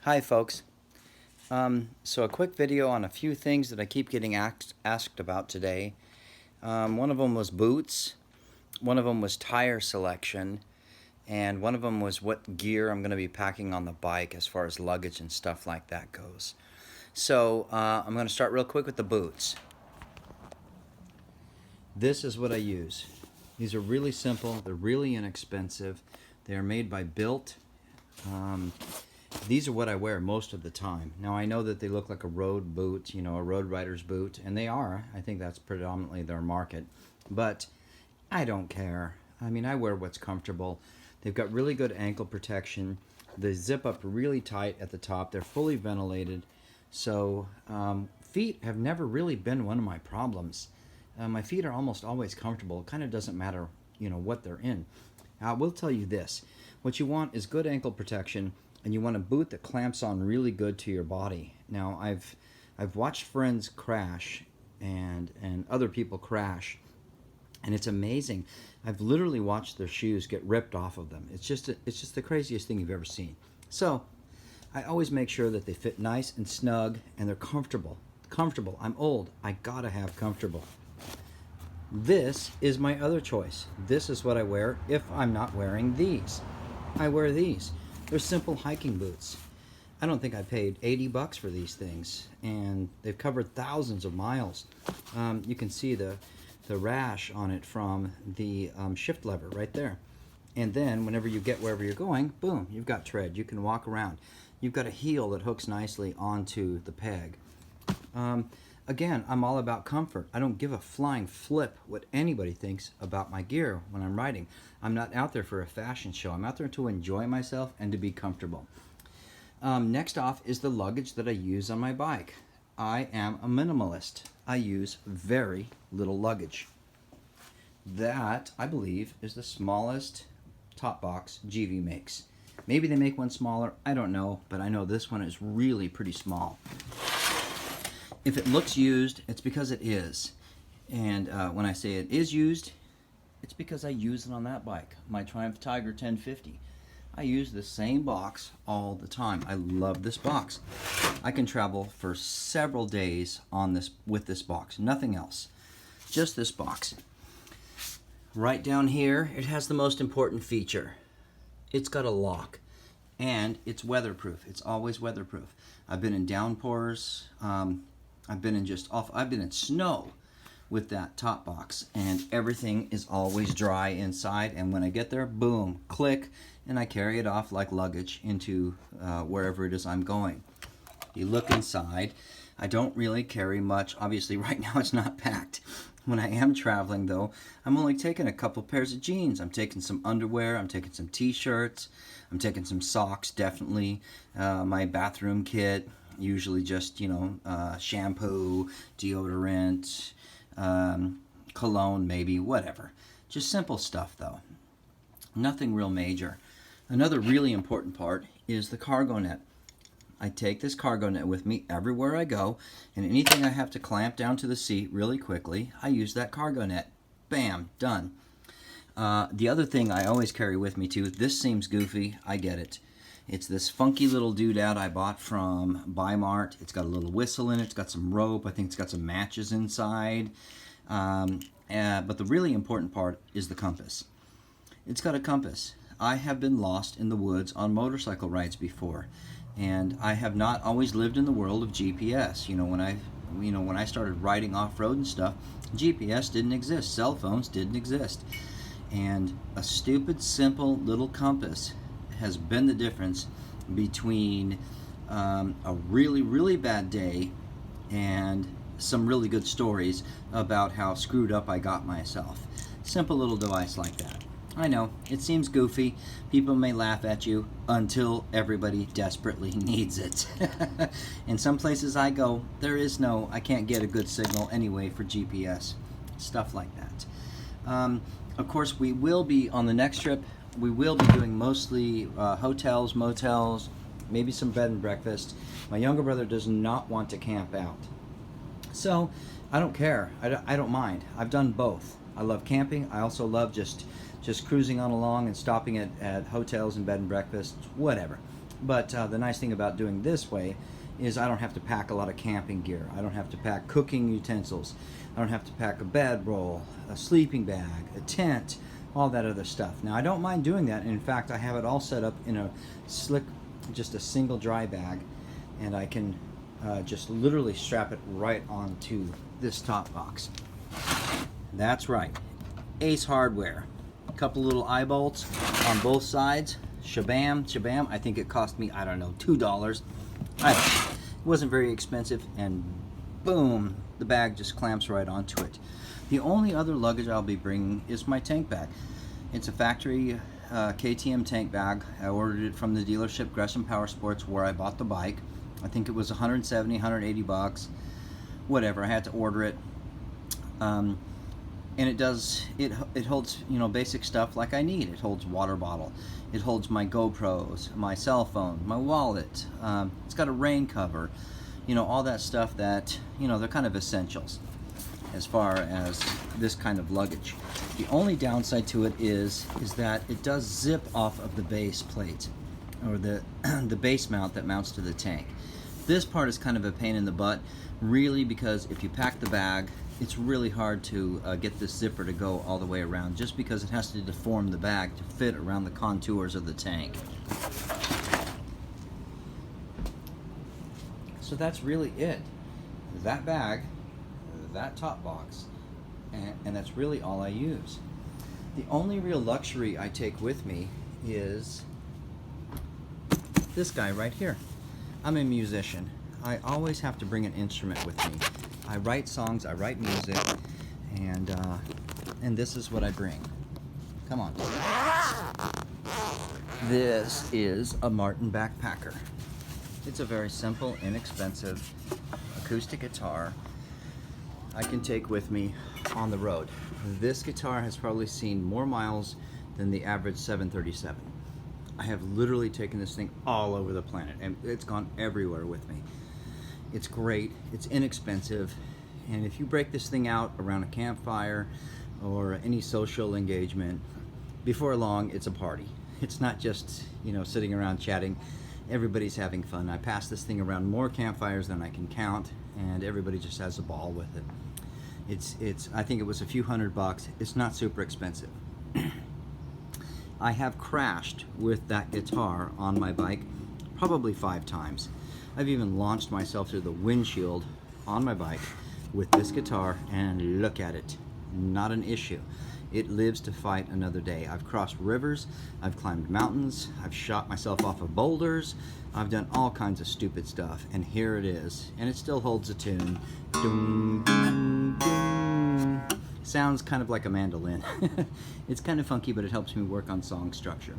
Hi folks. So a quick video on a few things that I keep getting asked about today. One of them was boots, one of them was tire selection, and one of them was what gear I'm going to be packing on the bike as far as luggage and stuff like that goes. So I'm going to start real quick with the boots. This is what I use. These are really simple, they're really inexpensive, they are made by Built. These are what I wear most of the time. Now I know that they look like a road boot, you know, a road rider's boot, and they are. I think that's predominantly their market. But I don't care. I mean, I wear what's comfortable. They've got really good ankle protection. They zip up really tight at the top. They're fully ventilated. So feet have never really been one of my problems. My feet are almost always comfortable. It kind of doesn't matter, you know, what they're in. I will tell you this. What you want is good ankle protection, and you want a boot that clamps on really good to your body. Now, I've watched friends crash and other people crash, and it's amazing. I've literally watched their shoes get ripped off of them. It's just the craziest thing you've ever seen. So, I always make sure that they fit nice and snug and they're comfortable. Comfortable. I'm old. I gotta have comfortable. This is my other choice. This is what I wear if I'm not wearing these. I wear these. They're simple hiking boots. I don't think I paid 80 bucks for these things, and they've covered thousands of miles. You can see the rash on it from the shift lever right there. And then whenever you get wherever you're going, boom, you've got tread. You can walk around. You've got a heel that hooks nicely onto the peg. Again, I'm all about comfort. I don't give a flying flip what anybody thinks about my gear when I'm riding. I'm not out there for a fashion show. I'm out there to enjoy myself and to be comfortable. Next off is the luggage that I use on my bike. I am a minimalist. I use very little luggage. That, I believe, is the smallest top box GV makes. Maybe they make one smaller, I don't know, but I know this one is really pretty small. If it looks used, it's because it is. And when I say it is used, it's because I use it on that bike, my Triumph Tiger 1050. I use the same box all the time. I love this box. I can travel for several days on this with this box, nothing else. Just this box. Right down here, it has the most important feature. It's got a lock, and it's weatherproof. It's always weatherproof. I've been in downpours. I've been in snow with that top box, and everything is always dry inside, and when I get there, boom, click, and I carry it off like luggage into wherever it is I'm going. You look inside, I don't really carry much. Obviously right now it's not packed. When I am traveling though, I'm only taking a couple pairs of jeans. I'm taking some underwear, I'm taking some t-shirts, I'm taking some socks, definitely, my bathroom kit, usually just, you know, shampoo, deodorant, cologne maybe, whatever. Just simple stuff though. Nothing real major. Another really important part is the cargo net. I take this cargo net with me everywhere I go, and anything I have to clamp down to the seat really quickly, I use that cargo net. Bam, done. The other thing I always carry with me too, this seems goofy, I get it. It's this funky little doodad I bought from Bi-Mart. It's got a little whistle in it. It's got some rope. I think it's got some matches inside. But the really important part is the compass. It's got a compass. I have been lost in the woods on motorcycle rides before, and I have not always lived in the world of GPS. When I started riding off-road and stuff, GPS didn't exist. Cell phones didn't exist. And a stupid, simple little compass has been the difference between a really, really bad day and some really good stories about how screwed up I got myself. Simple little device like that. I know, it seems goofy. People may laugh at you until everybody desperately needs it. In some places I go, I can't get a good signal anyway for GPS. Stuff like that. Of course, we will be on the next trip. We will be doing mostly hotels, motels, maybe some bed and breakfast. My younger brother does not want to camp out. So, I don't care. I don't mind. I've done both. I love camping. I also love just cruising on along and stopping at hotels and bed and breakfasts, whatever. But the nice thing about doing this way is I don't have to pack a lot of camping gear. I don't have to pack cooking utensils. I don't have to pack a bedroll, a sleeping bag, a tent, all that other stuff. Now I don't mind doing that. In fact, I have it all set up in a slick, just a single dry bag, and I can just literally strap it right onto this top box. That's right, Ace Hardware. A couple little eye bolts on both sides. Shabam, shabam. I think it cost me, I don't know, $2. It wasn't very expensive, and boom, the bag just clamps right onto it. The only other luggage I'll be bringing is my tank bag. It's a factory KTM tank bag. I ordered it from the dealership Gresham Power Sports where I bought the bike. I think it was 170, 180 bucks, whatever. I had to order it. And it holds, you know, basic stuff like I need. It holds water bottle. It holds my GoPros, my cell phone, my wallet. It's got a rain cover, you know, all that stuff that, you know, they're kind of essentials as far as this kind of luggage. The only downside to it is that it does zip off of the base plate, or the the base mount that mounts to the tank. This part is kind of a pain in the butt, really, because if you pack the bag, it's really hard to get this zipper to go all the way around, just because it has to deform the bag to fit around the contours of the tank. So that's really it. That bag, that top box, and that's really all I use. The only real luxury I take with me is this guy right here. I'm a musician. I always have to bring an instrument with me. I write songs, I write music, and this is what I bring. Come on. This is a Martin backpacker. It's a very simple, inexpensive acoustic guitar I can take with me on the road. This guitar has probably seen more miles than the average 737. I have literally taken this thing all over the planet, and it's gone everywhere with me. It's great, it's inexpensive, and if you break this thing out around a campfire or any social engagement, before long it's a party. It's not just, you know, sitting around chatting. Everybody's having fun. I pass this thing around more campfires than I can count, and everybody just has a ball with it. It's I think it was a few $100. It's not super expensive. I have crashed with that guitar on my bike probably 5 times. I've even launched myself through the windshield on my bike with this guitar, and look at it, not an issue. It lives to fight another day. I've crossed rivers, I've climbed mountains, I've shot myself off of boulders, I've done all kinds of stupid stuff, and here it is, and it still holds a tune. Dum, dum, dum. Sounds kind of like a mandolin. It's kind of funky, but it helps me work on song structure.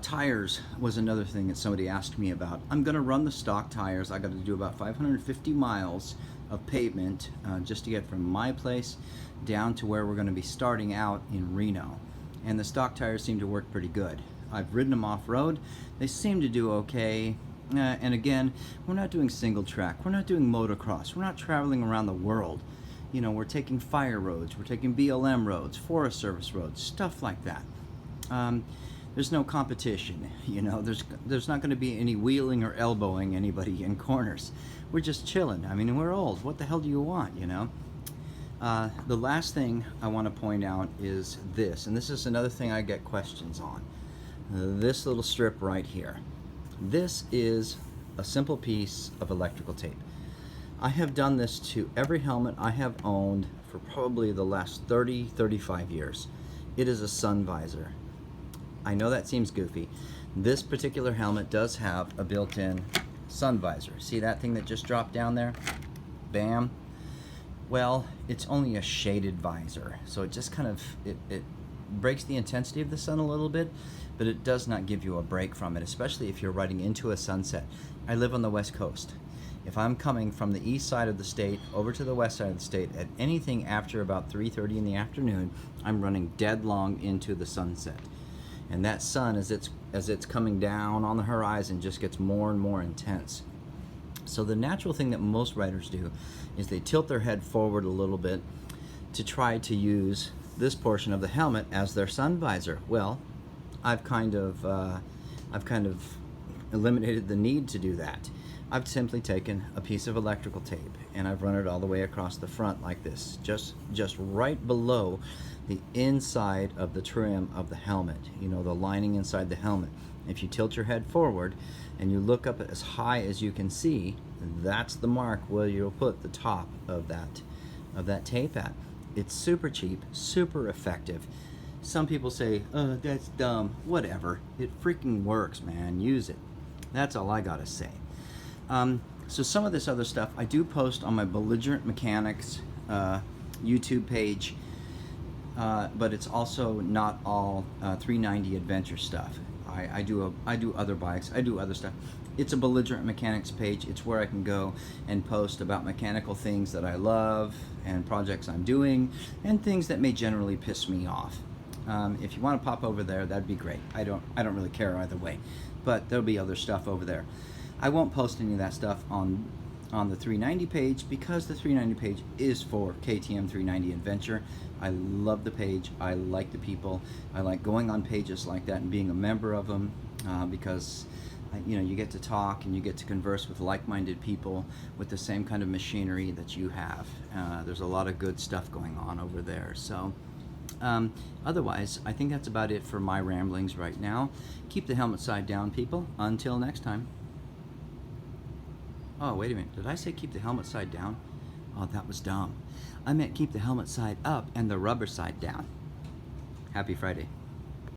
Tires was another thing that somebody asked me about. I'm going to run the stock tires. I got to do about 550 miles of pavement just to get from my place down to where we're going to be starting out in Reno. And the stock tires seem to work pretty good. I've ridden them off-road. They seem to do okay. And again, we're not doing single track. We're not doing motocross. We're not traveling around the world. You know, we're taking fire roads. We're taking BLM roads, Forest Service roads, stuff like that. There's no competition, you know, there's not going to be any wheeling or elbowing anybody in corners. We're just chilling. I mean, we're old. What the hell do you want, you know? The last thing I want to point out is this, and this is another thing I get questions on. This little strip right here. This is a simple piece of electrical tape. I have done this to every helmet I have owned for probably the last 35 years. It is a sun visor. I know that seems goofy. This particular helmet does have a built-in sun visor. See that thing that just dropped down there? Bam. Well, it's only a shaded visor, so it just kind of, it breaks the intensity of the sun a little bit, but it does not give you a break from it, especially if you're riding into a sunset. I live on the West Coast. If I'm coming from the east side of the state over to the west side of the state at anything after about 3:30 in the afternoon, I'm running dead long into the sunset. And that sun, as it's coming down on the horizon, just gets more and more intense. So the natural thing that most riders do is they tilt their head forward a little bit to try to use this portion of the helmet as their sun visor. Well, I've kind of eliminated the need to do that. I've simply taken a piece of electrical tape and I've run it all the way across the front like this, just right below the inside of the trim of the helmet, you know, the lining inside the helmet. If you tilt your head forward and you look up as high as you can see, that's the mark where you'll put the top of that tape at. It's super cheap, super effective. Some people say, oh, that's dumb. Whatever. It freaking works, man. Use it. That's all I gotta say. So some of this other stuff I do post on my Belligerent Mechanics YouTube page, but it's also not all 390 adventure stuff. I do other bikes. I do other stuff. It's a Belligerent Mechanics page. It's where I can go and post about mechanical things that I love and projects I'm doing and things that may generally piss me off. If you want to pop over there, that'd be great. I don't really care either way, but there'll be other stuff over there. I won't post any of that stuff on the 390 page because the 390 page is for KTM 390 Adventure. I love the page. I like the people. I like going on pages like that and being a member of them because you know, you get to talk and you get to converse with like-minded people with the same kind of machinery that you have. There's a lot of good stuff going on over there. So otherwise, I think that's about it for my ramblings right now. Keep the helmet side down, people. Until next time. Oh, wait a minute. Did I say keep the helmet side down? Oh, that was dumb. I meant keep the helmet side up and the rubber side down. Happy Friday.